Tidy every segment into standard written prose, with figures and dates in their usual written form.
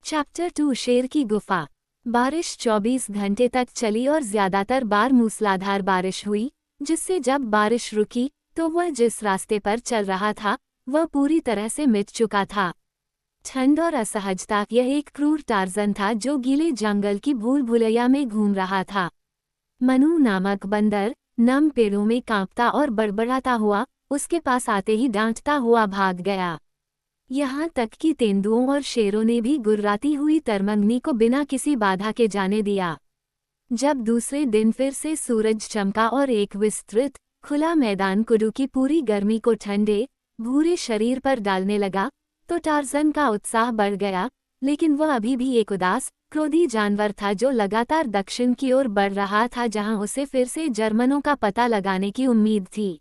Chapter 2 शेर की गुफा। बारिश 24 घंटे तक चली और ज्यादातर बार मूसलाधार बारिश हुई, जिससे जब बारिश रुकी तो वह जिस रास्ते पर चल रहा था वह पूरी तरह से मिट चुका था। ठंड और असहजता, यह एक क्रूर टार्जन था जो गीले जंगल की भूल भुलैया में घूम रहा था। मनु नामक बंदर नम पेड़ों में कांपता और बड़बड़ाता हुआ उसके पास आते ही डांटता हुआ भाग गया। यहाँ तक कि तेंदुओं और शेरों ने भी गुर्राती हुई तरमंगनी को बिना किसी बाधा के जाने दिया। जब दूसरे दिन फिर से सूरज चमका और एक विस्तृत खुला मैदान कुडू की पूरी गर्मी को ठंडे भूरे शरीर पर डालने लगा तो टार्जन का उत्साह बढ़ गया, लेकिन वह अभी भी एक उदास क्रोधी जानवर था जो लगातार दक्षिण की ओर बढ़ रहा था, जहां उसे फिर से जर्मनों का पता लगाने की उम्मीद थी।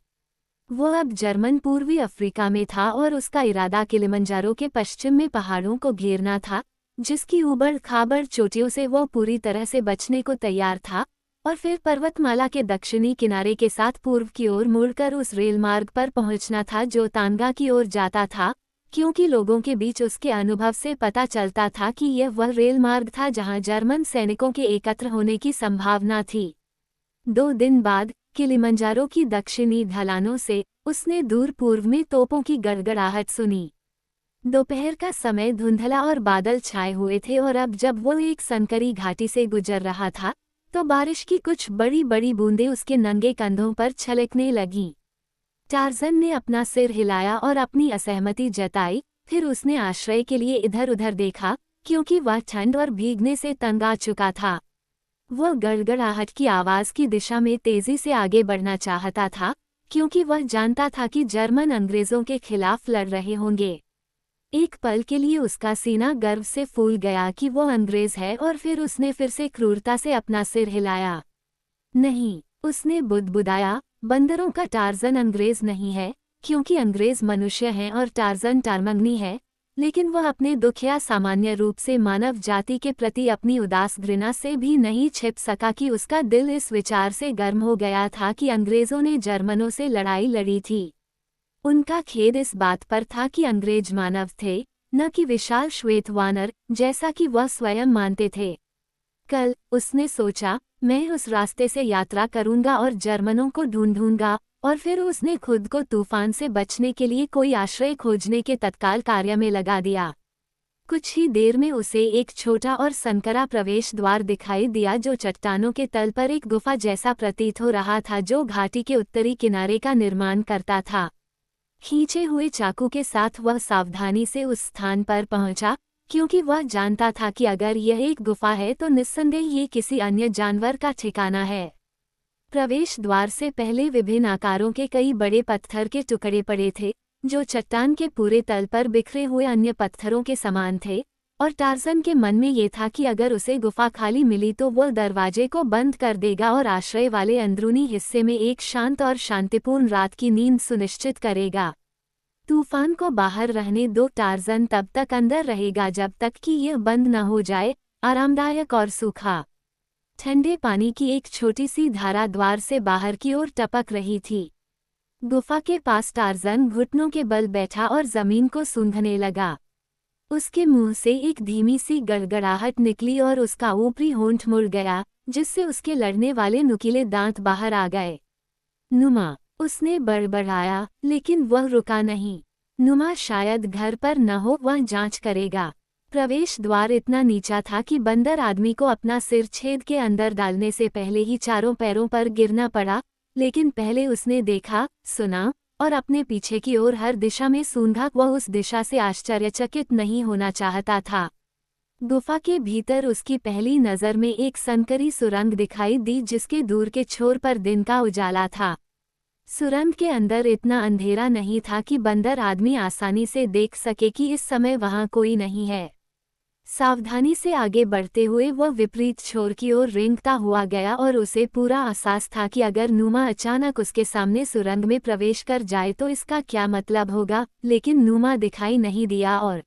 वह अब जर्मन पूर्वी अफ्रीका में था और उसका इरादा किलिमंजारो के पश्चिम में पहाड़ों को घेरना था, जिसकी ऊबड़ खाबड़ चोटियों से वह पूरी तरह से बचने को तैयार था, और फिर पर्वतमाला के दक्षिणी किनारे के साथ पूर्व की ओर मुड़कर उस रेलमार्ग पर पहुंचना था जो तांगा की ओर जाता था, क्योंकि लोगों के बीच उसके अनुभव से पता चलता था कि यह वह रेलमार्ग था जहां जर्मन सैनिकों के एकत्र होने की संभावना थी। 2 दिन बाद किलिमंजारो की दक्षिणी ढलानों से उसने दूर पूर्व में तोपों की गड़गड़ाहट सुनी। दोपहर का समय धुंधला और बादल छाए हुए थे और अब जब वो एक संकरी घाटी से गुजर रहा था तो बारिश की कुछ बड़ी बड़ी बूंदें उसके नंगे कंधों पर छलकने लगीं। टार्जन ने अपना सिर हिलाया और अपनी असहमति जताई, फिर उसने आश्रय के लिए इधर उधर देखा, क्योंकि वह ठंड और भीगने से तंग आ चुका था। वह गड़गड़ाहट की आवाज़ की दिशा में तेजी से आगे बढ़ना चाहता था, क्योंकि वह जानता था कि जर्मन अंग्रेज़ों के खिलाफ लड़ रहे होंगे। एक पल के लिए उसका सीना गर्व से फूल गया कि वो अंग्रेज़ है, और फिर उसने फिर से क्रूरता से अपना सिर हिलाया। नहीं, उसने बुदबुदाया, बंदरों का टार्जन अंग्रेज़ नहीं है, क्योंकि अंग्रेज़ मनुष्य हैं और टार्जन टारमंगनी है, लेकिन वह अपने दुखिया सामान्य रूप से मानव जाति के प्रति अपनी उदास घृणा से भी नहीं छिप सका कि उसका दिल इस विचार से गर्म हो गया था कि अंग्रेज़ों ने जर्मनों से लड़ाई लड़ी थी। उनका खेद इस बात पर था कि अंग्रेज मानव थे, न कि विशाल श्वेत वानर जैसा कि वह स्वयं मानते थे। कल, उसने सोचा, मैं उस रास्ते से यात्रा करूंगा और जर्मनों को ढूंढूंगा, और फिर उसने खुद को तूफान से बचने के लिए कोई आश्रय खोजने के तत्काल कार्य में लगा दिया। कुछ ही देर में उसे एक छोटा और संकरा प्रवेश द्वार दिखाई दिया जो चट्टानों के तल पर एक गुफा जैसा प्रतीत हो रहा था, जो घाटी के उत्तरी किनारे का निर्माण करता था। खींचे हुए चाकू के साथ वह सावधानी से उस स्थान पर पहुंचा, क्योंकि वह जानता था कि अगर यह एक गुफा है तो निस्संदेह ये किसी अन्य जानवर का ठिकाना है। प्रवेश द्वार से पहले विभिन्न आकारों के कई बड़े पत्थर के टुकड़े पड़े थे, जो चट्टान के पूरे तल पर बिखरे हुए अन्य पत्थरों के समान थे, और टार्जन के मन में ये था कि अगर उसे गुफा खाली मिली तो वह दरवाजे को बंद कर देगा और आश्रय वाले अंदरूनी हिस्से में एक शांत और शांतिपूर्ण रात की नींद सुनिश्चित करेगा। तूफान को बाहर रहने दो, टार्जन तब तक अंदर रहेगा जब तक कि यह बंद न हो जाए, आरामदायक और सूखा। ठंडे पानी की एक छोटी सी धारा द्वार से बाहर की ओर टपक रही थी। गुफा के पास टार्जन घुटनों के बल बैठा और जमीन को सूंघने लगा। उसके मुंह से एक धीमी सी गड़गड़ाहट निकली और उसका ऊपरी होंठ मुड़ गया, जिससे उसके लड़ने वाले नुकीले दांत बाहर आ गए। नुमा, उसने बड़बड़ाया, लेकिन वह रुका नहीं। नुमा शायद घर पर न हो, वह जांच करेगा। प्रवेश द्वार इतना नीचा था कि बंदर आदमी को अपना सिर छेद के अंदर डालने से पहले ही चारों पैरों पर गिरना पड़ा, लेकिन पहले उसने देखा, सुना और अपने पीछे की ओर हर दिशा में सूंघा। वह उस दिशा से आश्चर्यचकित नहीं होना चाहता था। गुफा के भीतर उसकी पहली नज़र में एक संकरी सुरंग दिखाई दी, जिसके दूर के छोर पर दिन का उजाला था। सुरंग के अंदर इतना अंधेरा नहीं था कि बंदर आदमी आसानी से देख सके कि इस समय वहां कोई नहीं है। सावधानी से आगे बढ़ते हुए वह विपरीत छोर की ओर रेंगता हुआ गया, और उसे पूरा एहसास था कि अगर नुमा अचानक उसके सामने सुरंग में प्रवेश कर जाए तो इसका क्या मतलब होगा, लेकिन नुमा दिखाई नहीं दिया और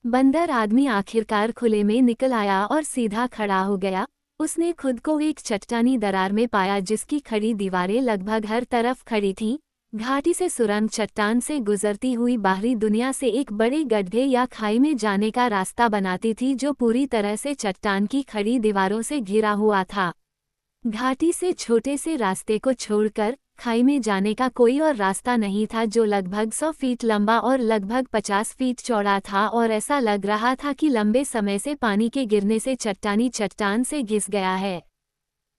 बंदर आदमी आखिरकार खुले में निकल आया और सीधा खड़ा हो गया। उसने खुद को एक चट्टानी दरार में पाया जिसकी खड़ी दीवारें लगभग हर तरफ खड़ी थीं, घाटी से सुरंग चट्टान से गुजरती हुई बाहरी दुनिया से एक बड़े गड्ढे या खाई में जाने का रास्ता बनाती थी जो पूरी तरह से चट्टान की खड़ी दीवारों से घिरा हुआ था। घाटी से छोटे से रास्ते को छोड़कर खाई में जाने का कोई और रास्ता नहीं था, जो लगभग 100 फीट लंबा और लगभग 50 फीट चौड़ा था, और ऐसा लग रहा था कि लंबे समय से पानी के गिरने से चट्टान से घिस गया है।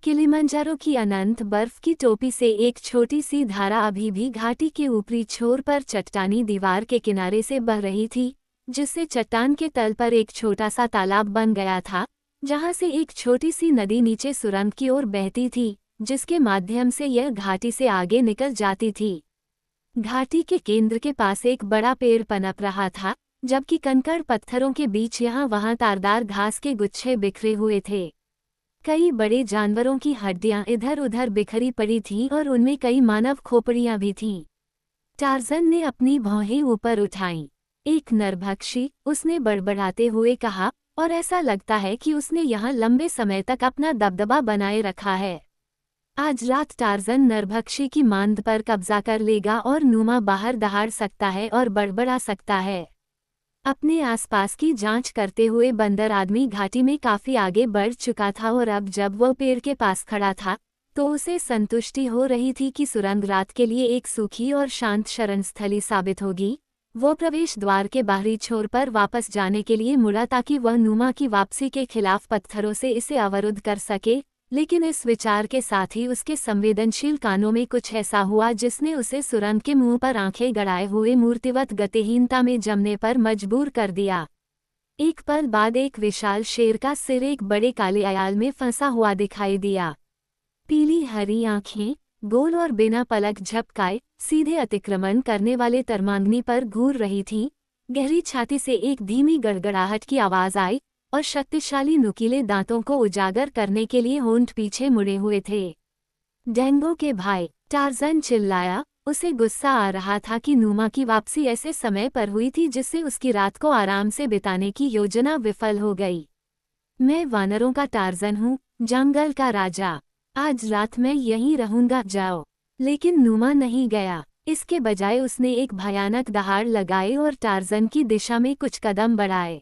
किलिमंजारो की अनंत बर्फ की टोपी से एक छोटी सी धारा अभी भी घाटी के ऊपरी छोर पर चट्टानी दीवार के किनारे से बह रही थी, जिससे चट्टान के तल पर एक छोटा सा तालाब बन गया था, जहां से एक छोटी सी नदी नीचे सुरंग की ओर बहती थी, जिसके माध्यम से यह घाटी से आगे निकल जाती थी। घाटी के केंद्र के पास एक बड़ा पेड़ पनप रहा था, जबकि कंकड़ पत्थरों के बीच यहाँ वहाँ तारदार घास के गुच्छे बिखरे हुए थे। कई बड़े जानवरों की हड्डियां इधर उधर बिखरी पड़ी थीं और उनमें कई मानव खोपड़ियां भी थीं। टार्ज़न ने अपनी भौहें ऊपर उठाईं। एक नरभक्षी, उसने बड़बड़ाते हुए कहा, और ऐसा लगता है कि उसने यहाँ लंबे समय तक अपना दबदबा बनाए रखा है। आज रात टार्ज़न नरभक्षी की मांद पर कब्जा कर लेगा और नूमा बाहर दहाड़ सकता है और बड़बड़ा सकता है। अपने आसपास की जांच करते हुए बंदर आदमी घाटी में काफी आगे बढ़ चुका था, और अब जब वह पेड़ के पास खड़ा था तो उसे संतुष्टि हो रही थी कि सुरंग रात के लिए एक सूखी और शांत शरणस्थली साबित होगी। वो प्रवेश द्वार के बाहरी छोर पर वापस जाने के लिए मुड़ा ताकि वह नूमा की वापसी के खिलाफ पत्थरों से इसे अवरुद्ध कर सके, लेकिन इस विचार के साथ ही उसके संवेदनशील कानों में कुछ ऐसा हुआ जिसने उसे सुरंग के मुंह पर आंखें गड़ाए हुए मूर्तिवत गतिहीनता में जमने पर मजबूर कर दिया। एक पल बाद एक विशाल शेर का सिर एक बड़े काले अयाल में फंसा हुआ दिखाई दिया। पीली हरी आंखें, गोल और बिना पलक झपकाए, सीधे अतिक्रमण करने वाले तरमांगनी पर घूर रही थीं। गहरी छाती से एक धीमी गड़गड़ाहट की आवाज आई, और शक्तिशाली नुकीले दांतों को उजागर करने के लिए होंठ पीछे मुड़े हुए थे। डेंगो के भाई, टार्ज़न चिल्लाया। उसे गुस्सा आ रहा था कि नूमा की वापसी ऐसे समय पर हुई थी जिससे उसकी रात को आराम से बिताने की योजना विफल हो गई। मैं वानरों का टार्ज़न हूँ, जंगल का राजा। आज रात मैं यहीं रहूंगा, जाओ। लेकिन नूमा नहीं गया। इसके बजाय उसने एक भयानक दहाड़ लगाई और टार्ज़न की दिशा में कुछ कदम बढ़ाए।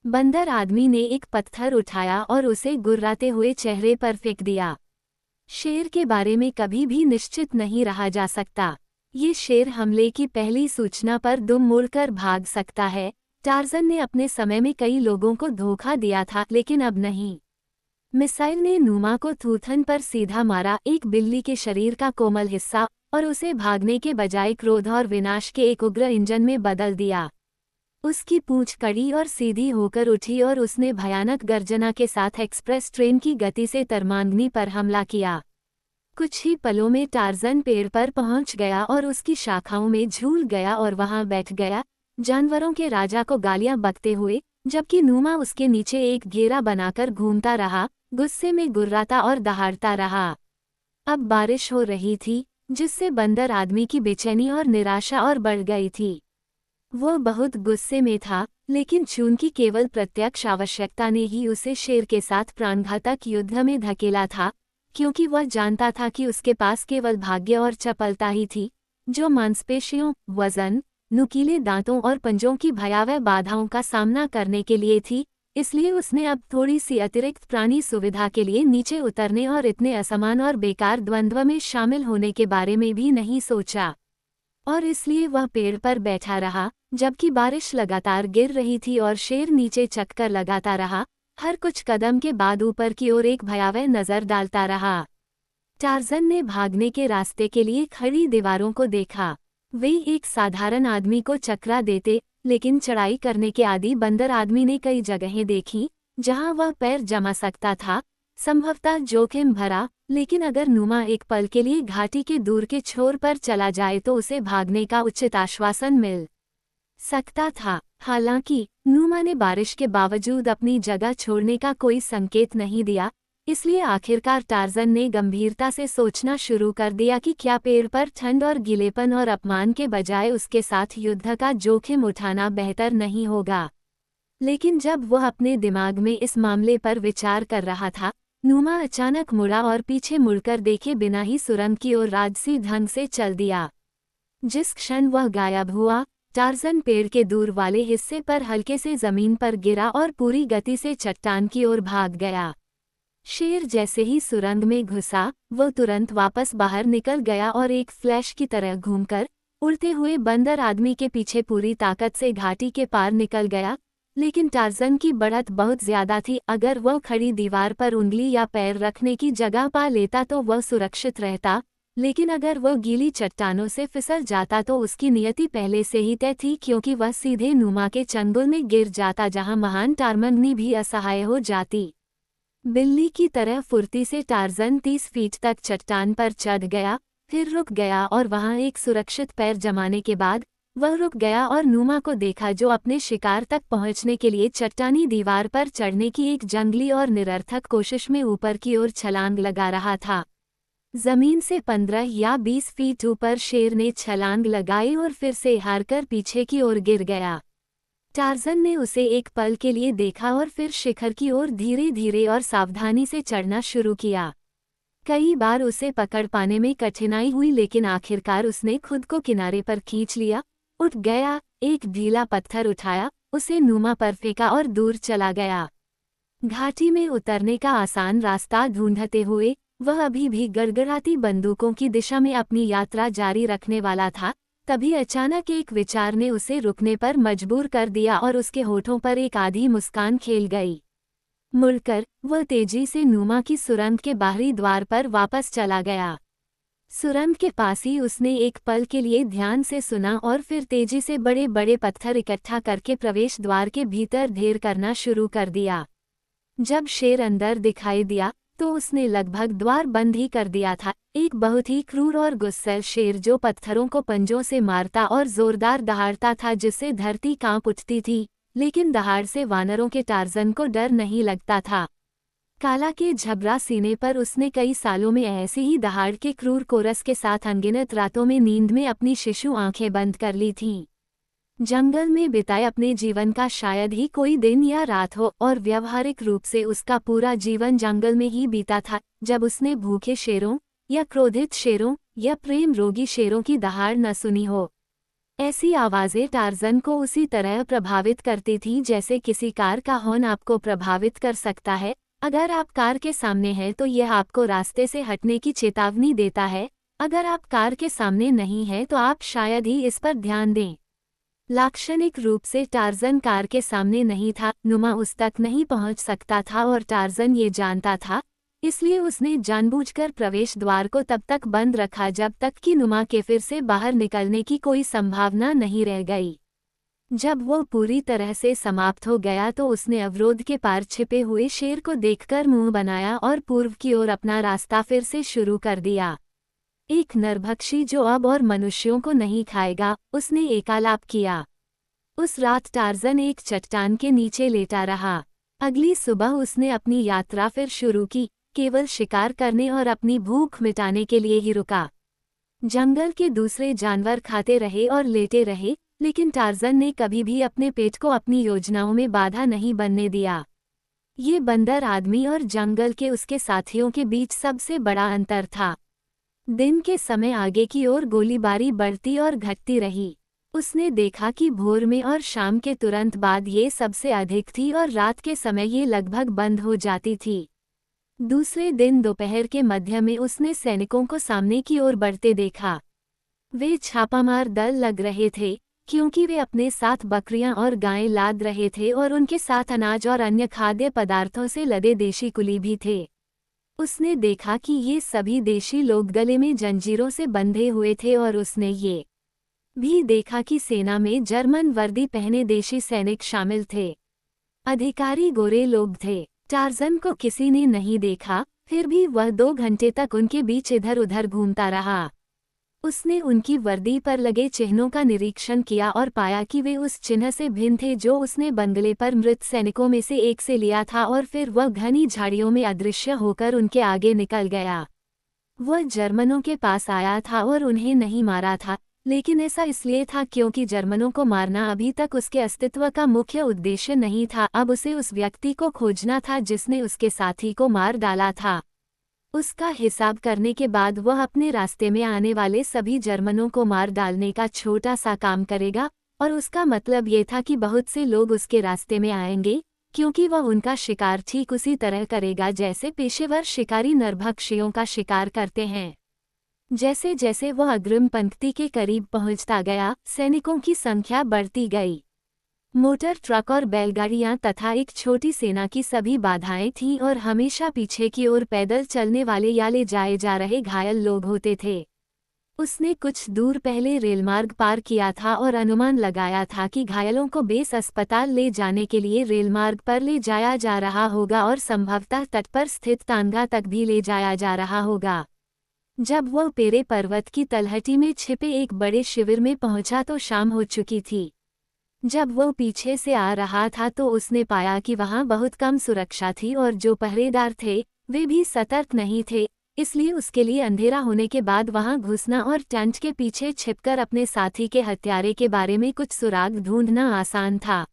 बंदर आदमी ने एक पत्थर उठाया और उसे गुर्राते हुए चेहरे पर फेंक दिया। शेर के बारे में कभी भी निश्चित नहीं रहा जा सकता। ये शेर हमले की पहली सूचना पर दुम मुड़कर भाग सकता है। टार्ज़न ने अपने समय में कई लोगों को धोखा दिया था, लेकिन अब नहीं। मिसाइल ने नूमा को थूथन पर सीधा मारा, एक बिल्ली के शरीर का कोमल हिस्सा, और उसे भागने के बजाय क्रोध और विनाश के एक उग्र इंजन में बदल दिया। उसकी पूंछ कड़ी और सीधी होकर उठी और उसने भयानक गर्जना के साथ एक्सप्रेस ट्रेन की गति से तरमांगनी पर हमला किया। कुछ ही पलों में टार्ज़न पेड़ पर पहुंच गया और उसकी शाखाओं में झूल गया और वहां बैठ गया, जानवरों के राजा को गालियां बकते हुए, जबकि नूमा उसके नीचे एक घेरा बनाकर घूमता रहा, गुस्से में गुर्राता और दहाड़ता रहा। अब बारिश हो रही थी, जिससे बंदर आदमी की बेचैनी और निराशा और बढ़ गई थी। वो बहुत गुस्से में था, लेकिन चूंकि केवल प्रत्यक्ष आवश्यकता ने ही उसे शेर के साथ प्राणघातक युद्ध में धकेला था, क्योंकि वह जानता था कि उसके पास केवल भाग्य और चपलता ही थी, जो मांसपेशियों, वजन, नुकीले दांतों और पंजों की भयावह बाधाओं का सामना करने के लिए थी। इसलिए उसने अब थोड़ी सी अतिरिक्त प्राणी सुविधा के लिए नीचे उतरने और इतने असमान और बेकार द्वंद्व में शामिल होने के बारे में भी नहीं सोचा, और इसलिए वह पेड़ पर बैठा रहा, जबकि बारिश लगातार गिर रही थी और शेर नीचे चक्कर लगाता रहा, हर कुछ कदम के बाद ऊपर की ओर एक भयावह नजर डालता रहा। टार्ज़न ने भागने के रास्ते के लिए खड़ी दीवारों को देखा। वे एक साधारण आदमी को चकरा देते, लेकिन चढ़ाई करने के आदी बंदर आदमी ने कई जगहें देखी जहां वह पैर जमा सकता था, संभवतः जोखिम भरा, लेकिन अगर नूमा एक पल के लिए घाटी के दूर के छोर पर चला जाए तो उसे भागने का उचित आश्वासन मिल सकता था। हालांकि नूमा ने बारिश के बावजूद अपनी जगह छोड़ने का कोई संकेत नहीं दिया, इसलिए आखिरकार टार्ज़न ने गंभीरता से सोचना शुरू कर दिया कि क्या पेड़ पर ठंड और गीलेपन और अपमान के बजाय उसके साथ युद्ध का जोखिम उठाना बेहतर नहीं होगा। लेकिन जब वह अपने दिमाग में इस मामले पर विचार कर रहा था, नूमा अचानक मुड़ा और पीछे मुड़कर देखे बिना ही सुरंग की ओर राजसी ढंग से चल दिया। जिस क्षण वह गायब हुआ, टार्ज़न पेड़ के दूर वाले हिस्से पर हल्के से जमीन पर गिरा और पूरी गति से चट्टान की ओर भाग गया। शेर जैसे ही सुरंग में घुसा, वो तुरंत वापस बाहर निकल गया और एक फ्लैश की तरह घूमकर उड़ते हुए बंदर आदमी के पीछे पूरी ताकत से घाटी के पार निकल गया। लेकिन टार्ज़न की बढ़त बहुत ज्यादा थी। अगर वह खड़ी दीवार पर उंगली या पैर रखने की जगह पा लेता तो वह सुरक्षित रहता, लेकिन अगर वह गीली चट्टानों से फिसल जाता तो उसकी नियति पहले से ही तय थी, क्योंकि वह सीधे नुमा के चंगुल में गिर जाता जहां महान टारमंगनी भी असहाय हो जाती। बिल्ली की तरह फुर्ती से टार्ज़न 30 फीट तक चट्टान पर चढ़ गया, फिर रुक गया और वहां एक सुरक्षित पैर जमाने के बाद वह रुक गया और नुमा को देखा, जो अपने शिकार तक पहुंचने के लिए चट्टानी दीवार पर चढ़ने की एक जंगली और निरर्थक कोशिश में ऊपर की ओर छलांग लगा रहा था। जमीन से 15 या 20 फीट ऊपर शेर ने छलांग लगाई और फिर से हारकर पीछे की ओर गिर गया। टार्ज़न ने उसे एक पल के लिए देखा और फिर शिखर की ओर धीरे धीरे और सावधानी से चढ़ना शुरू किया। कई बार उसे पकड़ पाने में कठिनाई हुई, लेकिन आखिरकार उसने खुद को किनारे पर खींच लिया, उठ गया, एक ढीला पत्थर उठाया, उसे नुमा पर फेंका और दूर चला गया। घाटी में उतरने का आसान रास्ता ढूंढते हुए वह अभी भी गड़गड़ाती बंदूकों की दिशा में अपनी यात्रा जारी रखने वाला था। तभी अचानक एक विचार ने उसे रुकने पर मजबूर कर दिया और उसके होठों पर एक आधी मुस्कान खेल गई। मुड़कर वह तेजी से नुमा की सुरंग के बाहरी द्वार पर वापस चला गया। सुरंग के पास ही उसने एक पल के लिए ध्यान से सुना और फिर तेजी से बड़े बड़े पत्थर इकट्ठा करके प्रवेश द्वार के भीतर ढेर करना शुरू कर दिया। जब शेर अंदर दिखाई दिया तो उसने लगभग द्वार बंद ही कर दिया था। एक बहुत ही क्रूर और गुस्सैल शेर जो पत्थरों को पंजों से मारता और जोरदार दहाड़ता था, जिससे धरती कांप उठती थी, लेकिन दहाड़ से वानरों के टार्ज़न को डर नहीं लगता था। काला के झबरा सीने पर उसने कई सालों में ऐसी ही दहाड़ के क्रूर कोरस के साथ अनगिनत रातों में नींद में अपनी शिशु आंखें बंद कर ली थीं। जंगल में बिताए अपने जीवन का शायद ही कोई दिन या रात हो, और व्यवहारिक रूप से उसका पूरा जीवन जंगल में ही बीता था, जब उसने भूखे शेरों या क्रोधित शेरों या प्रेम रोगी शेरों की दहाड़ न सुनी हो। ऐसी आवाज़ें टार्ज़न को उसी तरह प्रभावित करती थीं जैसे किसी कार का हॉर्न आपको प्रभावित कर सकता है। अगर आप कार के सामने हैं तो यह आपको रास्ते से हटने की चेतावनी देता है, अगर आप कार के सामने नहीं हैं तो आप शायद ही इस पर ध्यान दें। लाक्षणिक रूप से टार्ज़न कार के सामने नहीं था, नुमा उस तक नहीं पहुंच सकता था और टार्ज़न ये जानता था, इसलिए उसने जानबूझकर प्रवेश द्वार को तब तक बंद रखा जब तक कि नुमा के फिर से बाहर निकलने की कोई संभावना नहीं रह गई। जब वो पूरी तरह से समाप्त हो गया तो उसने अवरोध के पार छिपे हुए शेर को देखकर मुंह बनाया और पूर्व की ओर अपना रास्ता फिर से शुरू कर दिया। एक नरभक्षी जो अब और मनुष्यों को नहीं खाएगा, उसने एकालाप किया। उस रात टार्ज़न एक चट्टान के नीचे लेटा रहा। अगली सुबह उसने अपनी यात्रा फिर शुरू की, केवल शिकार करने और अपनी भूख मिटाने के लिए ही रुका। जंगल के दूसरे जानवर खाते रहे और लेटे रहे, लेकिन टार्ज़न ने कभी भी अपने पेट को अपनी योजनाओं में बाधा नहीं बनने दिया। ये बंदर आदमी और जंगल के उसके साथियों के बीच सबसे बड़ा अंतर था। दिन के समय आगे की ओर गोलीबारी बढ़ती और घटती रही। उसने देखा कि भोर में और शाम के तुरंत बाद ये सबसे अधिक थी और रात के समय ये लगभग बंद हो जाती थी। दूसरे दिन दोपहर के मध्य में उसने सैनिकों को सामने की ओर बढ़ते देखा। वे छापामार दल लग रहे थे, क्योंकि वे अपने साथ बकरियां और गायें लाद रहे थे और उनके साथ अनाज और अन्य खाद्य पदार्थों से लदे देशी कुली भी थे। उसने देखा कि ये सभी देशी लोग गले में जंजीरों से बंधे हुए थे और उसने ये भी देखा कि सेना में जर्मन वर्दी पहने देशी सैनिक शामिल थे। अधिकारी गोरे लोग थे। टार्ज़न को किसी ने नहीं देखा, फिर भी वह 2 घंटे तक उनके बीच इधर उधर घूमता रहा। उसने उनकी वर्दी पर लगे चिन्हों का निरीक्षण किया और पाया कि वे उस चिन्ह से भिन्न थे जो उसने बंगले पर मृत सैनिकों में से एक से लिया था, और फिर वह घनी झाड़ियों में अदृश्य होकर उनके आगे निकल गया। वह जर्मनों के पास आया था और उन्हें नहीं मारा था, लेकिन ऐसा इसलिए था क्योंकि जर्मनों को मारना अभी तक उसके अस्तित्व का मुख्य उद्देश्य नहीं था। अब उसे उस व्यक्ति को खोजना था जिसने उसके साथी को मार डाला था। उसका हिसाब करने के बाद वह अपने रास्ते में आने वाले सभी जर्मनों को मार डालने का छोटा सा काम करेगा, और उसका मतलब ये था कि बहुत से लोग उसके रास्ते में आएंगे, क्योंकि वह उनका शिकार ठीक उसी तरह करेगा जैसे पेशेवर शिकारी नरभक्षियों का शिकार करते हैं। जैसे जैसे वह अग्रिम पंक्ति के करीब पहुंचता गया, सैनिकों की संख्या बढ़ती गई। मोटर, ट्रक और बैलगाड़ियां तथा एक छोटी सेना की सभी बाधाएं थीं और हमेशा पीछे की ओर पैदल चलने वाले या ले जाए जा रहे घायल लोग होते थे। उसने कुछ दूर पहले रेलमार्ग पार किया था और अनुमान लगाया था कि घायलों को बेस अस्पताल ले जाने के लिए रेलमार्ग पर ले जाया जा रहा होगा और संभवतः तट पर स्थित तांगा तक भी ले जाया जा रहा होगा। जब वह पेरे पर्वत की तलहटी में छिपे एक बड़े शिविर में पहुंचा तो शाम हो चुकी थी। जब वो पीछे से आ रहा था तो उसने पाया कि वहां बहुत कम सुरक्षा थी और जो पहरेदार थे वे भी सतर्क नहीं थे, इसलिए उसके लिए अंधेरा होने के बाद वहां घुसना और टेंट के पीछे छिपकर अपने साथी के हत्यारे के बारे में कुछ सुराग ढूंढना आसान था।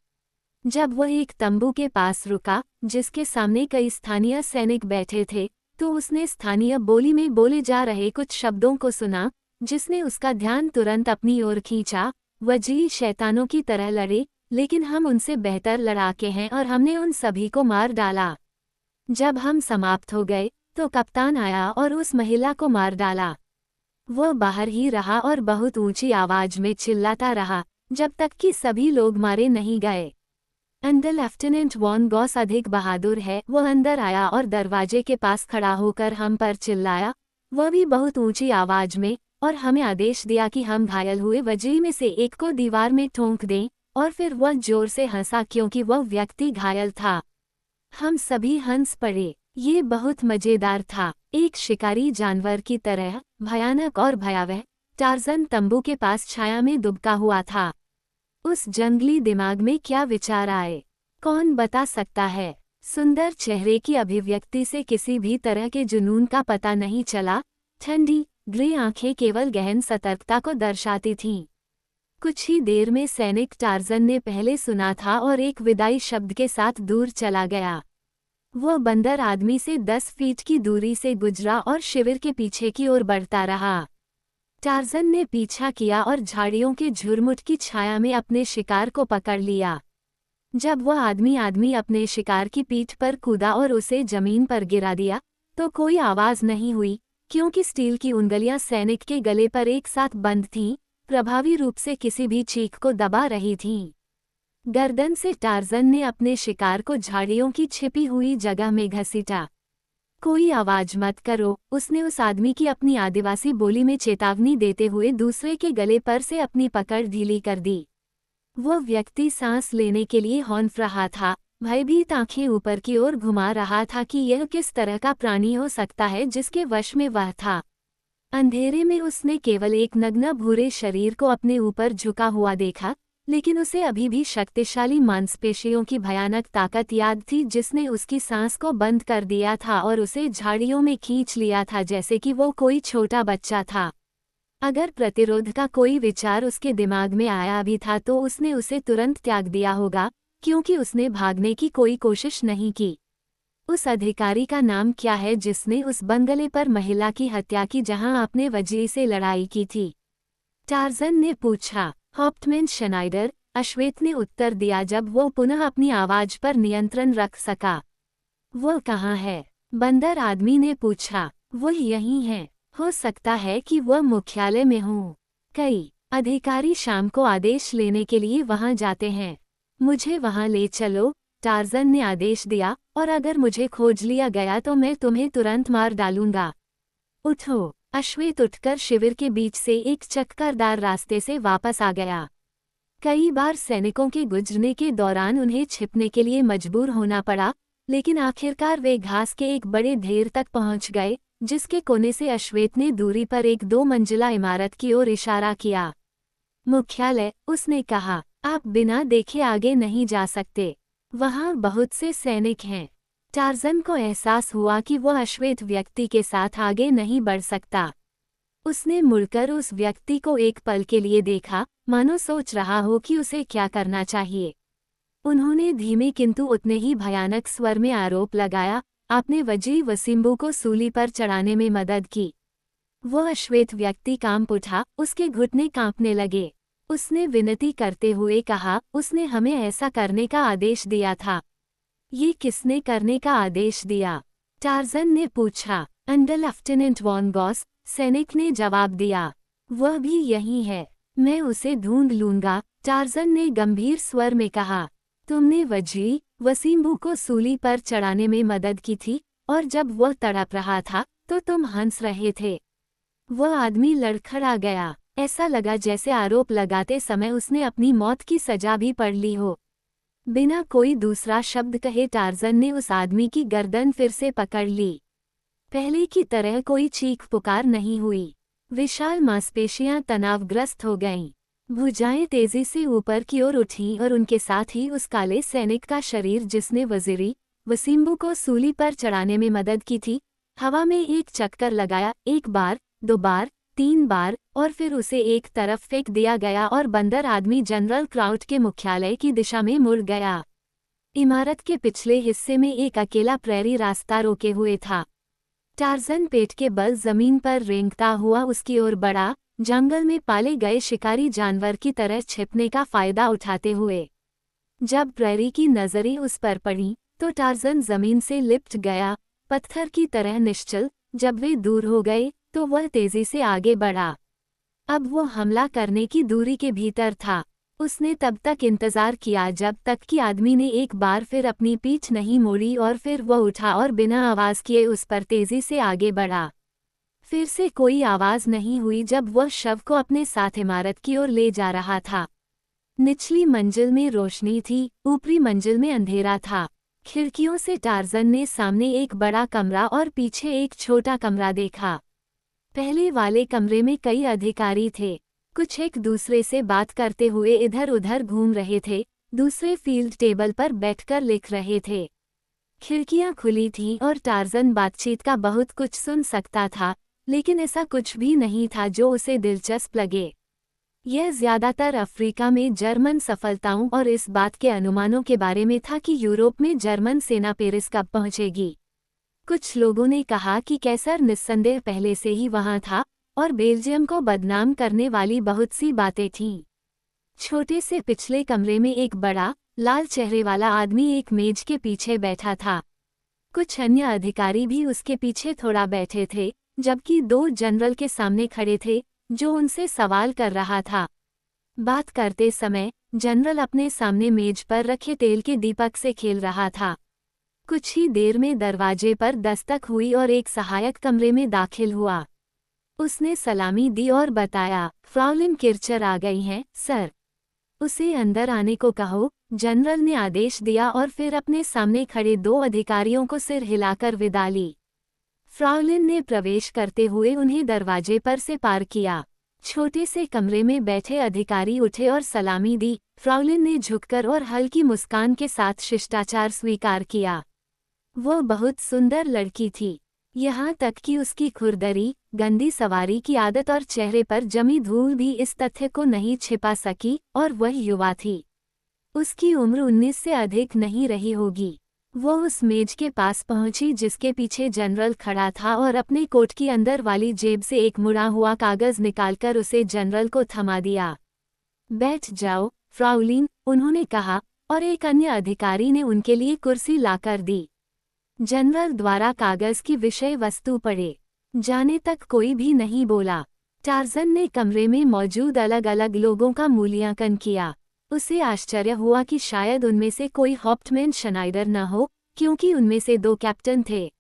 जब वह एक तंबू के पास रुका जिसके सामने कई स्थानीय सैनिक बैठे थे, तो उसने स्थानीय बोली में बोले जा रहे कुछ शब्दों को सुना, जिसने उसका ध्यान तुरंत अपनी ओर खींचा। वजीर शैतानों की तरह लड़े, लेकिन हम उनसे बेहतर लड़ाके हैं और हमने उन सभी को मार डाला। जब हम समाप्त हो गए तो कप्तान आया और उस महिला को मार डाला। वह बाहर ही रहा और बहुत ऊंची आवाज में चिल्लाता रहा जब तक कि सभी लोग मारे नहीं गए। अंदर लेफ्टिनेंट वॉन गॉस अधिक बहादुर है। वह अंदर आया और दरवाजे के पास खड़ा होकर हम पर चिल्लाया, वह भी बहुत ऊंची आवाज में, और हमें आदेश दिया कि हम घायल हुए वजीर में से एक को दीवार में ठोंक दें, और फिर वह जोर से हंसा क्योंकि वह व्यक्ति घायल था। हम सभी हंस पड़े। ये बहुत मजेदार था। एक शिकारी जानवर की तरह भयानक और भयावह। टार्ज़न तंबू के पास छाया में दुबका हुआ था। उस जंगली दिमाग में क्या विचार आए, कौन बता सकता है। सुंदर चेहरे की अभिव्यक्ति से किसी भी तरह के जुनून का पता नहीं चला। ठंडी ग्रे आंखें केवल गहन सतर्कता को दर्शाती थीं। कुछ ही देर में सैनिक टार्ज़न ने पहले सुना था और एक विदाई शब्द के साथ दूर चला गया। वह बंदर आदमी से 10 फीट की दूरी से गुजरा और शिविर के पीछे की ओर बढ़ता रहा। टार्ज़न ने पीछा किया और झाड़ियों के झुरमुट की छाया में अपने शिकार को पकड़ लिया। जब वह आदमी अपने शिकार की पीठ पर कूदा और उसे जमीन पर गिरा दिया, तो कोई आवाज नहीं हुई, क्योंकि स्टील की उंगलियां सैनिक के गले पर एक साथ बंद थीं, प्रभावी रूप से किसी भी चीख को दबा रही थीं। गर्दन से टार्ज़न ने अपने शिकार को झाड़ियों की छिपी हुई जगह में घसीटा। कोई आवाज मत करो, उसने उस आदमी की अपनी आदिवासी बोली में चेतावनी देते हुए दूसरे के गले पर से अपनी पकड़ ढीली कर दी। वह व्यक्ति सांस लेने के लिए हौंफ रहा था, भयभीत आंखें ऊपर की ओर घुमा रहा था कि यह किस तरह का प्राणी हो सकता है जिसके वश में वह था। अंधेरे में उसने केवल एक नग्न भूरे शरीर को अपने ऊपर झुका हुआ देखा, लेकिन उसे अभी भी शक्तिशाली मांसपेशियों की भयानक ताकत याद थी जिसने उसकी सांस को बंद कर दिया था और उसे झाड़ियों में खींच लिया था जैसे कि वो कोई छोटा बच्चा था। अगर प्रतिरोध का कोई विचार उसके दिमाग में आया भी था तो उसने उसे तुरंत त्याग दिया होगा, क्योंकि उसने भागने की कोई कोशिश नहीं की। उस अधिकारी का नाम क्या है जिसने उस बंगले पर महिला की हत्या की जहां आपने वजीर से लड़ाई की थी? टार्ज़न ने पूछा। हॉप्टमैन शनाइडर, अश्वेत ने उत्तर दिया जब वो पुनः अपनी आवाज पर नियंत्रण रख सका। वो कहाँ है? बंदर आदमी ने पूछा। वो यहीं है। हो सकता है कि वह मुख्यालय में हो। कई अधिकारी शाम को आदेश लेने के लिए वहां जाते हैं। मुझे वहां ले चलो, टार्ज़न ने आदेश दिया, और अगर मुझे खोज लिया गया तो मैं तुम्हें तुरंत मार डालूंगा। उठो। अश्वेत उठकर शिविर के बीच से एक चक्करदार रास्ते से वापस आ गया। कई बार सैनिकों के गुजरने के दौरान उन्हें छिपने के लिए मजबूर होना पड़ा, लेकिन आखिरकार वे घास के एक बड़े ढेर तक पहुंच गए, जिसके कोने से अश्वेत ने दूरी पर एक 2 मंजिला इमारत की ओर इशारा किया। मुख्यालय, उसने कहा, आप बिना देखे आगे नहीं जा सकते। वहां बहुत से सैनिक हैं। टार्ज़न को एहसास हुआ कि वह अश्वेत व्यक्ति के साथ आगे नहीं बढ़ सकता। उसने मुड़कर उस व्यक्ति को एक पल के लिए देखा, मानो सोच रहा हो कि उसे क्या करना चाहिए। उन्होंने धीमे किंतु उतने ही भयानक स्वर में आरोप लगाया, आपने वजी वसीम्बू को सूली पर चढ़ाने में मदद की। वह अश्वेत व्यक्ति कांप उठा, उसके घुटने कांपने लगे। उसने विनती करते हुए कहा, उसने हमें ऐसा करने का आदेश दिया था। ये किसने करने का आदेश दिया? टार्जन ने पूछा। अंडर लेफ्टिनेंट वॉन गॉस, सैनिक ने जवाब दिया। वह भी यही है। मैं उसे ढूंढ लूंगा, टार्जन ने गंभीर स्वर में कहा। तुमने वजी वसीम्बू को सूली पर चढ़ाने में मदद की थी, और जब वह तड़प रहा था तो तुम हंस रहे थे। वह आदमी लड़खड़ा गया। ऐसा लगा जैसे आरोप लगाते समय उसने अपनी मौत की सजा भी पढ़ ली हो। बिना कोई दूसरा शब्द कहे टार्जन ने उस आदमी की गर्दन फिर से पकड़ ली। पहले की तरह कोई चीख पुकार नहीं हुई। विशाल मांसपेशियां तनावग्रस्त हो गईं। भुजाएं तेजी से ऊपर की ओर उठीं और उनके साथ ही उस काले सैनिक का शरीर जिसने वजीरी वसीम्बू को सूली पर चढ़ाने में मदद की थी, हवा में एक चक्कर लगाया, 1 बार, 2 बार, 3 बार, और फिर उसे एक तरफ फेंक दिया गया और बंदर आदमी जनरल क्राउट के मुख्यालय की दिशा में मुड़ गया। इमारत के पिछले हिस्से में एक अकेला प्रेरी रास्ता रोके हुए था। टार्जन पेट के बल जमीन पर रेंगता हुआ उसकी ओर बढ़ा, जंगल में पाले गए शिकारी जानवर की तरह छिपने का फायदा उठाते हुए। जब प्रेरी की नजरें उस पर पड़ी तो टार्जन जमीन से लिपट गया, पत्थर की तरह निश्चल। जब वे दूर हो गए तो वह तेजी से आगे बढ़ा। अब वो हमला करने की दूरी के भीतर था। उसने तब तक इंतजार किया जब तक कि आदमी ने एक बार फिर अपनी पीठ नहीं मोड़ी, और फिर वह उठा और बिना आवाज किए उस पर तेजी से आगे बढ़ा। फिर से कोई आवाज नहीं हुई जब वह शव को अपने साथ इमारत की ओर ले जा रहा था। निचली मंजिल में रोशनी थी, ऊपरी मंजिल में अंधेरा था। खिड़कियों से टार्जन ने सामने एक बड़ा कमरा और पीछे एक छोटा कमरा देखा। पहले वाले कमरे में कई अधिकारी थे। कुछ एक दूसरे से बात करते हुए इधर उधर घूम रहे थे, दूसरे फील्ड टेबल पर बैठकर लिख रहे थे। खिड़कियां खुली थीं और टार्जन बातचीत का बहुत कुछ सुन सकता था, लेकिन ऐसा कुछ भी नहीं था जो उसे दिलचस्प लगे। यह ज्यादातर अफ्रीका में जर्मन सफलताओं और इस बात के अनुमानों के बारे में था कि यूरोप में जर्मन सेना पेरिस कब पहुंचेगी। कुछ लोगों ने कहा कि कैसर निस्संदेह पहले से ही वहां था, और बेल्जियम को बदनाम करने वाली बहुत सी बातें थीं। छोटे से पिछले कमरे में एक बड़ा, लाल चेहरे वाला आदमी एक मेज के पीछे बैठा था। कुछ अन्य अधिकारी भी उसके पीछे थोड़ा बैठे थे, जबकि 2 जनरल के सामने खड़े थे, जो उनसे सवाल कर रहा था। बात करते समय जनरल अपने सामने मेज पर रखे तेल के दीपक से खेल रहा था। कुछ ही देर में दरवाजे पर दस्तक हुई और एक सहायक कमरे में दाखिल हुआ। उसने सलामी दी और बताया, फ्राउलिन किर्चर आ गई हैं, सर। उसे अंदर आने को कहो, जनरल ने आदेश दिया और फिर अपने सामने खड़े 2 अधिकारियों को सिर हिलाकर विदा ली। फ्राउलिन ने प्रवेश करते हुए उन्हें दरवाजे पर से पार किया। छोटे से कमरे में बैठे अधिकारी उठे और सलामी दी। फ्राउलिन ने झुककर और हल्की मुस्कान के साथ शिष्टाचार स्वीकार किया। वह बहुत सुंदर लड़की थी, यहाँ तक कि उसकी खुरदरी, गंदी सवारी की आदत और चेहरे पर जमी धूल भी इस तथ्य को नहीं छिपा सकी, और वह युवा थी। उसकी उम्र 19 से अधिक नहीं रही होगी। वो उस मेज के पास पहुंची जिसके पीछे जनरल खड़ा था और अपने कोट की अंदर वाली जेब से एक मुड़ा हुआ कागज निकालकर उसे जनरल को थमा दिया। बैठ जाओ, फ्राउलिन, उन्होंने कहा, और एक अन्य अधिकारी ने उनके लिए कुर्सी लाकर दी। जनरल द्वारा कागज की विषय वस्तु पढ़े जाने तक कोई भी नहीं बोला। टार्जन ने कमरे में मौजूद अलग अलग लोगों का मूल्यांकन किया। उसे आश्चर्य हुआ कि शायद उनमें से कोई हॉप्टमैन शनाइडर न हो, क्योंकि उनमें से 2 कैप्टन थे।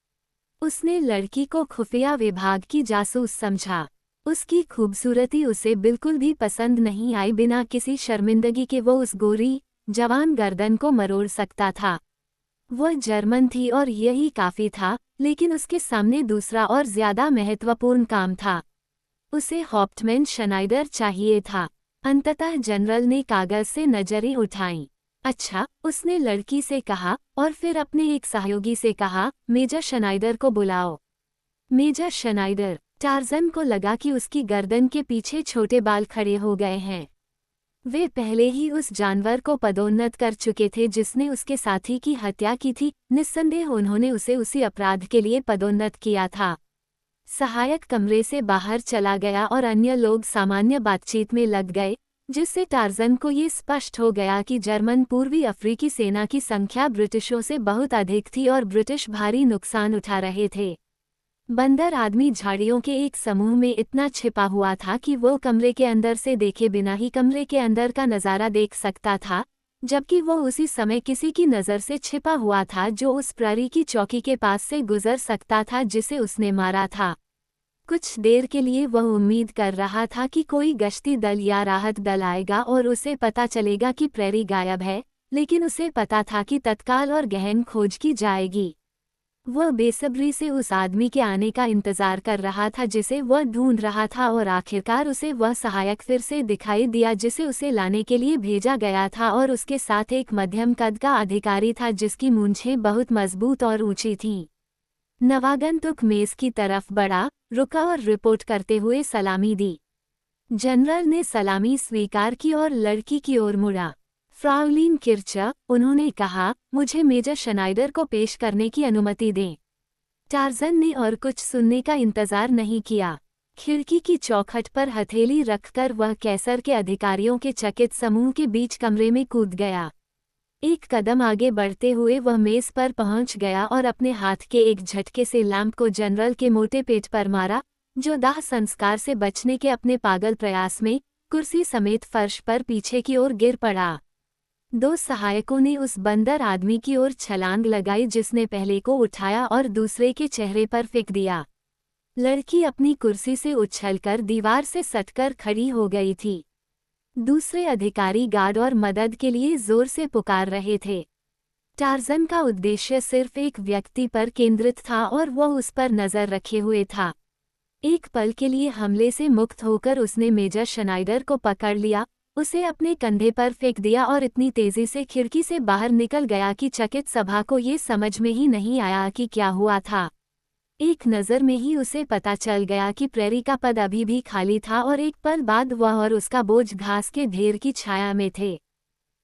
उसने लड़की को खुफिया विभाग की जासूस समझा। उसकी खूबसूरती उसे बिल्कुल भी पसंद नहीं आई। बिना किसी शर्मिंदगी के वो उस गोरी, जवान गर्दन को मरोड़ सकता था। वह जर्मन थी और यही काफी था, लेकिन उसके सामने दूसरा और ज्यादा महत्वपूर्ण काम था। उसे हॉप्टमैन शनाइडर चाहिए था। अंततः जनरल ने कागज से नजरें उठाईं। अच्छा, उसने लड़की से कहा, और फिर अपने एक सहयोगी से कहा, मेजर शनाइडर को बुलाओ। मेजर शनाइडर। टार्जन को लगा कि उसकी गर्दन के पीछे छोटे बाल खड़े हो गए हैं। वे पहले ही उस जानवर को पदोन्नत कर चुके थे जिसने उसके साथी की हत्या की थी। निस्संदेह उन्होंने उसे उसी अपराध के लिए पदोन्नत किया था। सहायक कमरे से बाहर चला गया और अन्य लोग सामान्य बातचीत में लग गए, जिससे टार्ज़न को ये स्पष्ट हो गया कि जर्मन पूर्वी अफ्रीकी सेना की संख्या ब्रिटिशों से बहुत अधिक थी और ब्रिटिश भारी नुकसान उठा रहे थे। बंदर आदमी झाड़ियों के एक समूह में इतना छिपा हुआ था कि वो कमरे के अंदर से देखे बिना ही कमरे के अंदर का नज़ारा देख सकता था, जबकि वो उसी समय किसी की नज़र से छिपा हुआ था जो उस प्रहरी की चौकी के पास से गुजर सकता था जिसे उसने मारा था। कुछ देर के लिए वह उम्मीद कर रहा था कि कोई गश्ती दल या राहत दल आएगा और उसे पता चलेगा कि प्रहरी गायब है, लेकिन उसे पता था कि तत्काल और गहन खोज की जाएगी। वह बेसब्री से उस आदमी के आने का इंतजार कर रहा था जिसे वह ढूंढ रहा था और आखिरकार उसे वह सहायक फिर से दिखाई दिया जिसे उसे लाने के लिए भेजा गया था और उसके साथ एक मध्यम कद का अधिकारी था जिसकी मूंछें बहुत मजबूत और ऊंची थीं। नवागंतुक मेज की तरफ बढ़ा, रुका और रिपोर्ट करते हुए सलामी दी। जनरल ने सलामी स्वीकार की और लड़की की ओर मुड़ा। फ्राउलिन किर्चा, उन्होंने कहा, मुझे मेजर शनाइडर को पेश करने की अनुमति दें। टार्ज़न ने और कुछ सुनने का इंतजार नहीं किया। खिड़की की चौखट पर हथेली रखकर वह कैसर के अधिकारियों के चकित समूह के बीच कमरे में कूद गया। एक कदम आगे बढ़ते हुए वह मेज पर पहुंच गया और अपने हाथ के एक झटके से लैंप को जनरल के मोटे पेट पर मारा, जो दाह संस्कार से बचने के अपने पागल प्रयास में कुर्सी समेत फर्श पर पीछे की ओर गिर पड़ा। दो सहायकों ने उस बंदर आदमी की ओर छलांग लगाई जिसने पहले को उठाया और दूसरे के चेहरे पर फेंक दिया। लड़की अपनी कुर्सी से उछलकर दीवार से सटकर खड़ी हो गई थी। दूसरे अधिकारी गार्ड और मदद के लिए जोर से पुकार रहे थे। टार्ज़न का उद्देश्य सिर्फ एक व्यक्ति पर केंद्रित था और वह उस पर नजर रखे हुए था। एक पल के लिए हमले से मुक्त होकर उसने मेजर शनाइडर को पकड़ लिया, उसे अपने कंधे पर फेंक दिया और इतनी तेजी से खिड़की से बाहर निकल गया कि चकित सभा को ये समझ में ही नहीं आया कि क्या हुआ था। एक नज़र में ही उसे पता चल गया कि प्रेरी का पद अभी भी खाली था और एक पल बाद वह और उसका बोझ घास के ढेर की छाया में थे।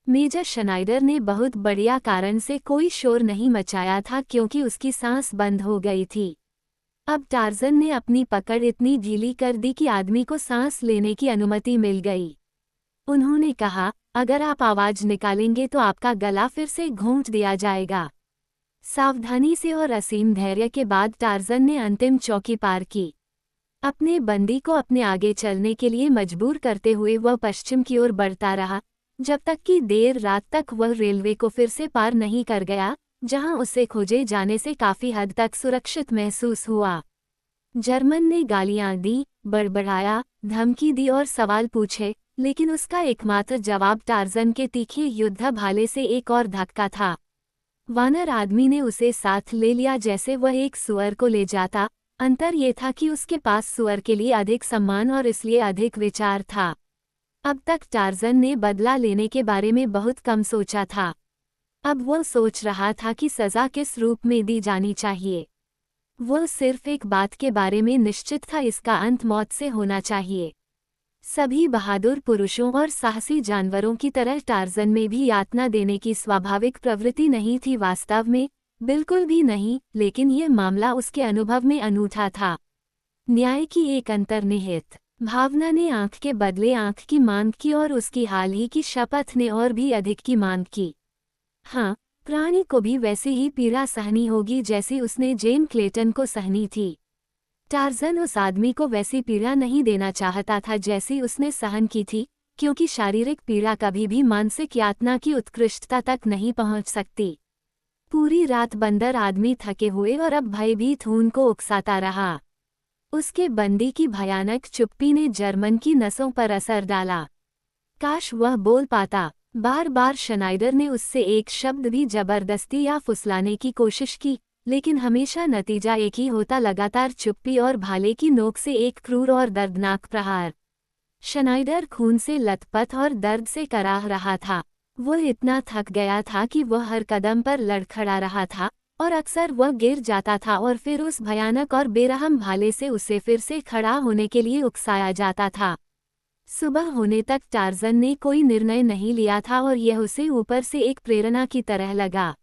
मेजर शनाइडर ने बहुत बढ़िया कारण से कोई शोर नहीं मचाया था क्योंकि उसकी सांस बंद हो गई थी। अब टार्ज़न ने अपनी पकड़ इतनी ढीली कर दी कि आदमी को सांस लेने की अनुमति मिल गई। उन्होंने कहा, अगर आप आवाज निकालेंगे तो आपका गला फिर से घोंट दिया जाएगा। सावधानी से और असीम धैर्य के बाद टार्ज़न ने अंतिम चौकी पार की। अपने बंदी को अपने आगे चलने के लिए मजबूर करते हुए वह पश्चिम की ओर बढ़ता रहा, जब तक कि देर रात तक वह रेलवे को फिर से पार नहीं कर गया, जहां उसे खोजे जाने से काफी हद तक सुरक्षित महसूस हुआ। जर्मन ने गालियां दी, बड़बड़ाया, धमकी दी और सवाल पूछे, लेकिन उसका एकमात्र जवाब टार्ज़न के तीखे युद्ध भाले से एक और धक्का था। वानर आदमी ने उसे साथ ले लिया जैसे वह एक सुअर को ले जाता। अंतर ये था कि उसके पास सुअर के लिए अधिक सम्मान और इसलिए अधिक विचार था। अब तक टार्ज़न ने बदला लेने के बारे में बहुत कम सोचा था। अब वह सोच रहा था कि सज़ा किस रूप में दी जानी चाहिए। वह सिर्फ एक बात के बारे में निश्चित था, इसका अंत मौत से होना चाहिए। सभी बहादुर पुरुषों और साहसी जानवरों की तरह टार्ज़न में भी यातना देने की स्वाभाविक प्रवृत्ति नहीं थी, वास्तव में बिल्कुल भी नहीं, लेकिन यह मामला उसके अनुभव में अनूठा था। न्याय की एक अंतर्निहित भावना ने आंख के बदले आंख की मांग की और उसकी हाल ही की शपथ ने और भी अधिक की मांग की। हाँ, प्राणी को भी वैसी ही पीड़ा सहनी होगी जैसी उसने जेन क्लेटन को सहनी थी। टार्ज़न उस आदमी को वैसी पीड़ा नहीं देना चाहता था जैसी उसने सहन की थी, क्योंकि शारीरिक पीड़ा कभी भी मानसिक यातना की उत्कृष्टता तक नहीं पहुंच सकती। पूरी रात बंदर आदमी थके हुए और अब भयभीत खून को उकसाता रहा। उसके बंदी की भयानक चुप्पी ने जर्मन की नसों पर असर डाला। काश वह बोल पाता। बार बार शनाइडर ने उससे एक शब्द भी जबरदस्ती या फुसलाने की कोशिश की, लेकिन हमेशा नतीजा एक ही होता, लगातार चुप्पी और भाले की नोक से एक क्रूर और दर्दनाक प्रहार। शनाइडर खून से लथपथ और दर्द से कराह रहा था। वह इतना थक गया था कि वह हर कदम पर लड़खड़ा रहा था और अक्सर वह गिर जाता था और फिर उस भयानक और बेरहम भाले से उसे फिर से खड़ा होने के लिए उकसाया जाता था। सुबह होने तक टार्ज़न ने कोई निर्णय नहीं लिया था और यह उसे ऊपर से एक प्रेरणा की तरह लगा।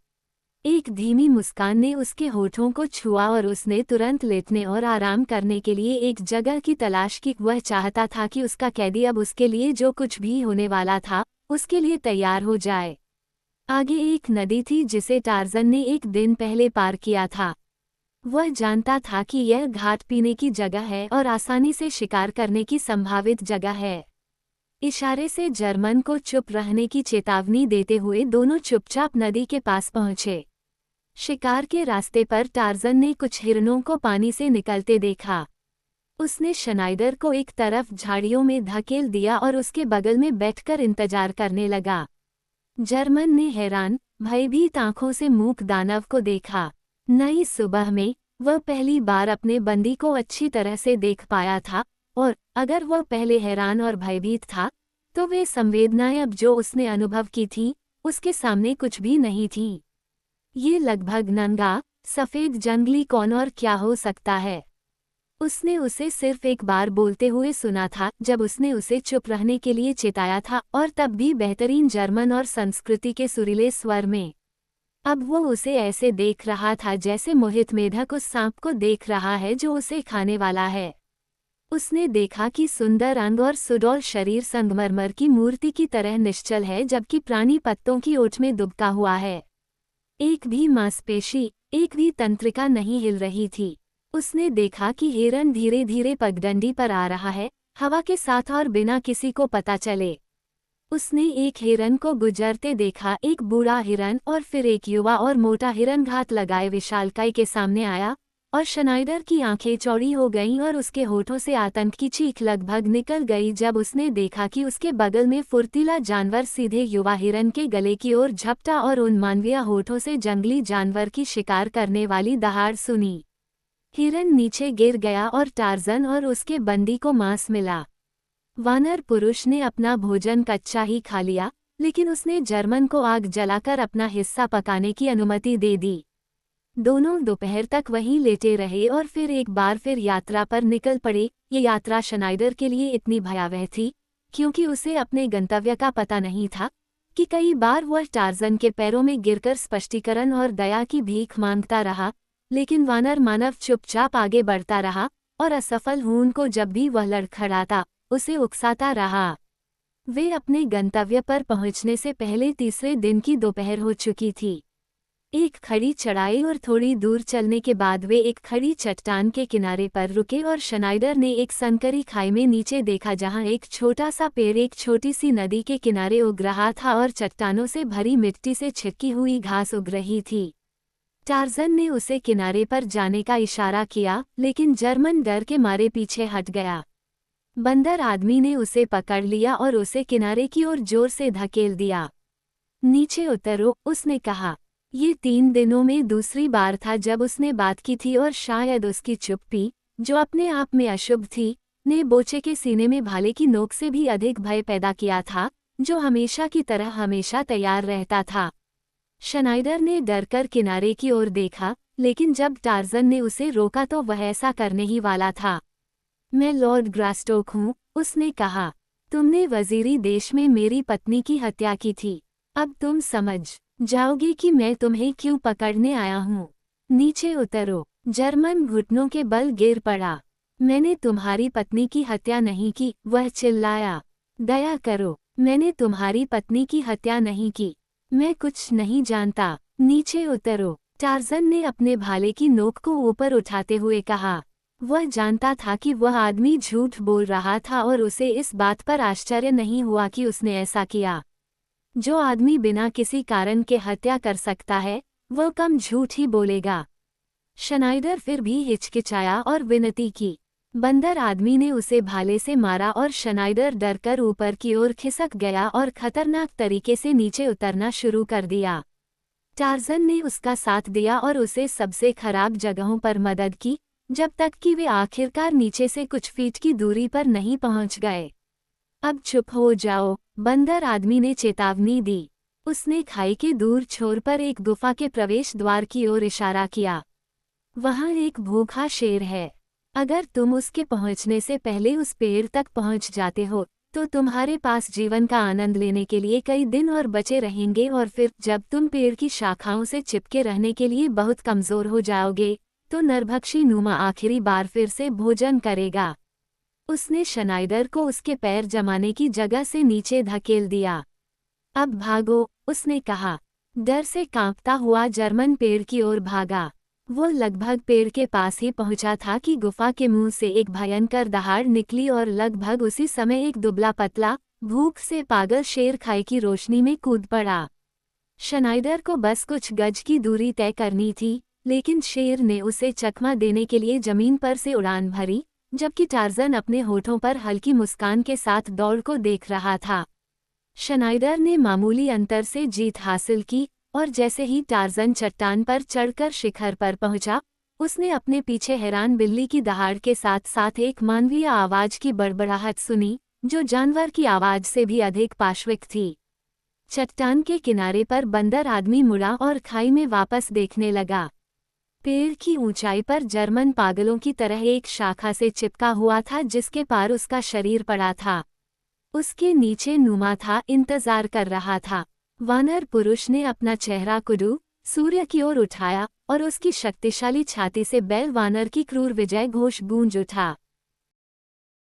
एक धीमी मुस्कान ने उसके होठों को छुआ और उसने तुरंत लेटने और आराम करने के लिए एक जगह की तलाश की। वह चाहता था कि उसका कैदी अब उसके लिए जो कुछ भी होने वाला था, उसके लिए तैयार हो जाए। आगे एक नदी थी जिसे टार्ज़न ने एक दिन पहले पार किया था। वह जानता था कि यह घाट पीने की जगह है और आसानी से शिकार करने की संभावित जगह है। इशारे से जर्मन को चुप रहने की चेतावनी देते हुए दोनों चुपचाप नदी के पास पहुंचे। शिकार के रास्ते पर टार्ज़न ने कुछ हिरणों को पानी से निकलते देखा। उसने शनाइडर को एक तरफ झाड़ियों में धकेल दिया और उसके बगल में बैठकर इंतजार करने लगा। जर्मन ने हैरान, भयभीत आंखों से मूक दानव को देखा। नई सुबह में वह पहली बार अपने बंदी को अच्छी तरह से देख पाया था, और अगर वह पहले हैरान और भयभीत था, तो वे संवेदनाएं अब जो उसने अनुभव की थीं, उसके सामने कुछ भी नहीं थीं। ये लगभग नंगा, सफ़ेद जंगली कौन और क्या हो सकता है? उसने उसे सिर्फ एक बार बोलते हुए सुना था जब उसने उसे चुप रहने के लिए चेताया था, और तब भी बेहतरीन जर्मन और संस्कृति के सुरीले स्वर में। अब वो उसे ऐसे देख रहा था जैसे मोहित मेढक उस सांप को देख रहा है जो उसे खाने वाला है। उसने देखा कि सुंदर अंग और सुडौल शरीर संगमरमर की मूर्ति की तरह निश्चल है, जबकि प्राणी पत्तों की ओट में दुबका हुआ है। एक भी मांसपेशी, एक भी तंत्रिका नहीं हिल रही थी। उसने देखा कि हिरन धीरे धीरे पगडंडी पर आ रहा है, हवा के साथ और बिना किसी को पता चले। उसने एक हिरन को गुजरते देखा, एक बूढ़ा हिरन और फिर एक युवा और मोटा हिरन घात लगाए विशालकाय के सामने आया, और शनाइडर की आंखें चौड़ी हो गईं और उसके होठों से आतंक की चीख लगभग निकल गई जब उसने देखा कि उसके बगल में फुर्तीला जानवर सीधे युवा हिरन के गले की ओर झपटा और उन मानवीय होठों से जंगली जानवर की शिकार करने वाली दहाड़ सुनी। हिरन नीचे गिर गया और टार्ज़न और उसके बंदी को मांस मिला। वानर पुरुष ने अपना भोजन कच्चा ही खा लिया, लेकिन उसने जर्मन को आग जलाकर अपना हिस्सा पकाने की अनुमति दे दी। दोनों दोपहर तक वहीं लेटे रहे और फिर एक बार फिर यात्रा पर निकल पड़े। ये यात्रा शनाइडर के लिए इतनी भयावह थी, क्योंकि उसे अपने गंतव्य का पता नहीं था, कि कई बार वह टार्ज़न के पैरों में गिरकर स्पष्टीकरण और दया की भीख मांगता रहा, लेकिन वानर मानव चुपचाप आगे बढ़ता रहा, और असफल हून को जब भी वह लड़खड़ाता, उसे उकसाता रहा। वे अपने गंतव्य पर पहुंचने से पहले तीसरे दिन की दोपहर हो चुकी थी। एक खड़ी चढ़ाई और थोड़ी दूर चलने के बाद वे एक खड़ी चट्टान के किनारे पर रुके और शनाइडर ने एक संकरी खाई में नीचे देखा जहां एक छोटा सा पेड़ एक छोटी सी नदी के किनारे उग रहा था और चट्टानों से भरी मिट्टी से छिटकी हुई घास उग रही थी। टार्ज़न ने उसे किनारे पर जाने का इशारा किया, लेकिन जर्मन डर के मारे पीछे हट गया। बंदर आदमी ने उसे पकड़ लिया और उसे किनारे की ओर जोर से धकेल दिया। नीचे उतरो, उसने कहा। ये 3 दिनों में दूसरी बार था जब उसने बात की थी, और शायद उसकी चुप्पी, जो अपने आप में अशुभ थी, ने बोचे के सीने में भाले की नोक से भी अधिक भय पैदा किया था, जो हमेशा की तरह हमेशा तैयार रहता था। शनाइडर ने डरकर किनारे की ओर देखा, लेकिन जब टार्ज़न ने उसे रोका तो वह ऐसा करने ही वाला था। मैं लॉर्ड ग्रास्टोक हूँ, उसने कहा। तुमने वजीरी देश में मेरी पत्नी की हत्या की थी। अब तुम समझ जाओगे कि मैं तुम्हें क्यों पकड़ने आया हूँ। नीचे उतरो। जर्मन घुटनों के बल गिर पड़ा। मैंने तुम्हारी पत्नी की हत्या नहीं की, वह चिल्लाया। दया करो, मैंने तुम्हारी पत्नी की हत्या नहीं की। मैं कुछ नहीं जानता। नीचे उतरो। टार्ज़न ने अपने भाले की नोक को ऊपर उठाते हुए कहा। वह जानता था कि वह आदमी झूठ बोल रहा था और उसे इस बात पर आश्चर्य नहीं हुआ कि उसने ऐसा किया। जो आदमी बिना किसी कारण के हत्या कर सकता है, वह कम झूठ ही बोलेगा। शनाइडर फिर भी हिचकिचाया और विनती की। बंदर आदमी ने उसे भाले से मारा और शनाइडर डरकर ऊपर की ओर खिसक गया और खतरनाक तरीके से नीचे उतरना शुरू कर दिया। टार्ज़न ने उसका साथ दिया और उसे सबसे खराब जगहों पर मदद की, जब तक कि वे आखिरकार नीचे से कुछ फीट की दूरी पर नहीं पहुंच गए। अब चुप हो जाओ, बंदर आदमी ने चेतावनी दी। उसने खाई के दूर छोर पर एक गुफा के प्रवेश द्वार की ओर इशारा किया। वहां एक भूखा शेर है। अगर तुम उसके पहुंचने से पहले उस पेड़ तक पहुंच जाते हो, तो तुम्हारे पास जीवन का आनंद लेने के लिए कई दिन और बचे रहेंगे, और फिर जब तुम पेड़ की शाखाओं से चिपके रहने के लिए बहुत कमजोर हो जाओगे, तो नरभक्षी नुमा आखिरी बार फिर से भोजन करेगा। उसने शनाइडर को उसके पैर जमाने की जगह से नीचे धकेल दिया। अब भागो, उसने कहा। डर से कांपता हुआ जर्मन पेड़ की ओर भागा। वो लगभग पेड़ के पास ही पहुंचा था कि गुफा के मुंह से एक भयंकर दहाड़ निकली और लगभग उसी समय एक दुबला पतला, भूख से पागल शेर खाई की रोशनी में कूद पड़ा। शनाइडर को बस कुछ गज की दूरी तय करनी थी, लेकिन शेर ने उसे चकमा देने के लिए जमीन पर से उड़ान भरी, जबकि टार्जन अपने होठों पर हल्की मुस्कान के साथ दौड़ को देख रहा था। शनाइडर ने मामूली अंतर से जीत हासिल की, और जैसे ही टार्जन चट्टान पर चढ़कर शिखर पर पहुंचा, उसने अपने पीछे हैरान बिल्ली की दहाड़ के साथ साथ एक मानवीय आवाज की बड़बड़ाहट सुनी, जो जानवर की आवाज से भी अधिक पाश्विक थी। चट्टान के किनारे पर बंदर आदमी मुड़ा और खाई में वापस देखने लगा। पेड़ की ऊंचाई पर जर्मन पागलों की तरह एक शाखा से चिपका हुआ था, जिसके पार उसका शरीर पड़ा था। उसके नीचे नुमा था, इंतजार कर रहा था। वानर पुरुष ने अपना चेहरा कुडू सूर्य की ओर उठाया, और उसकी शक्तिशाली छाती से बैल वानर की क्रूर विजय घोष गूंज उठा।